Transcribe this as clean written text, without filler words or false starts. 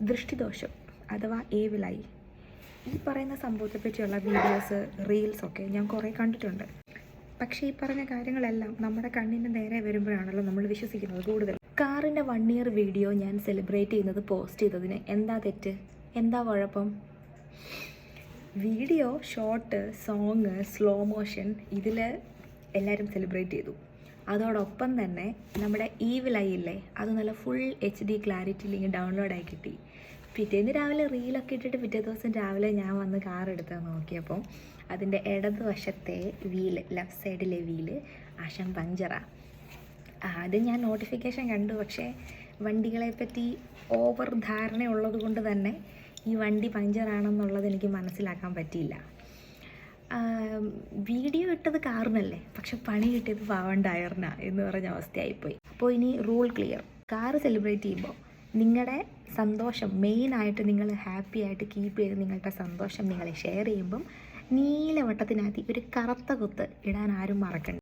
ദൃഷ്ടിദോഷം അഥവാ ഏവിളൈ, ഈ പറയുന്ന സംഭവത്തെ പറ്റിയുള്ള വീഡിയോസ്, റീൽസൊക്കെ ഞാൻ കുറേ കണ്ടിട്ടുണ്ട്. പക്ഷേ ഈ പറഞ്ഞ കാര്യങ്ങളെല്ലാം നമ്മുടെ കണ്ണിന് നേരെ വരുമ്പോഴാണല്ലോ നമ്മൾ വിശ്വസിക്കുന്നത് കൂടുതൽ. കാറിൻ്റെ 1 ഇയർ വീഡിയോ ഞാൻ സെലിബ്രേറ്റ് ചെയ്യുന്നത് പോസ്റ്റ് ചെയ്തതിന് എന്താ തെറ്റ്, എന്താ കുഴപ്പം? Video, short, song, slow motion ഇതിൽ എല്ലാവരും സെലിബ്രേറ്റ് ചെയ്തു. അതോടൊപ്പം തന്നെ നമ്മുടെ ഈവിൾ ഇല്ലേ, അത് നല്ല ഫുൾ HD ക്ലാരിറ്റിയിൽ ഇങ്ങനെ ഡൗൺലോഡായി കിട്ടി. പിറ്റേന്ന് രാവിലെ റീലൊക്കെ ഇട്ടിട്ട് പിറ്റേ ദിവസം രാവിലെ ഞാൻ വന്ന് കാർ എടുത്ത് നോക്കിയപ്പോൾ അതിൻ്റെ ഇടതുവശത്തെ വീല്, ലെഫ്റ്റ് സൈഡിലെ വീല് ആശം പഞ്ചറാണ്. അത് ഞാൻ നോട്ടിഫിക്കേഷൻ കണ്ടു. പക്ഷേ വണ്ടികളെപ്പറ്റി ഓവർ ധാരണയുള്ളത് കൊണ്ട് തന്നെ ഈ വണ്ടി പഞ്ചറാണെന്നുള്ളത് എനിക്ക് മനസ്സിലാക്കാൻ പറ്റിയില്ല. വീഡിയോ ഇട്ടത് കാറിനല്ലേ, പക്ഷെ പണി കിട്ടിയത് പാവൻ ടയറിനാണ് എന്ന് പറഞ്ഞ അവസ്ഥയായിപ്പോയി. അപ്പോൾ ഇനി റൂൾ ക്ലിയർ. കാറ് സെലിബ്രേറ്റ് ചെയ്യുമ്പോൾ നിങ്ങളുടെ സന്തോഷം, മെയിനായിട്ട് നിങ്ങൾ ഹാപ്പി ആയിട്ട് കീപ്പ് ചെയ്ത് നിങ്ങളുടെ സന്തോഷം നിങ്ങളെ ഷെയർ ചെയ്യുമ്പം നീല വട്ടത്തിനകത്ത് ഒരു കറുത്ത കുത്ത് ഇടാൻ ആരും മറക്കണ്ട.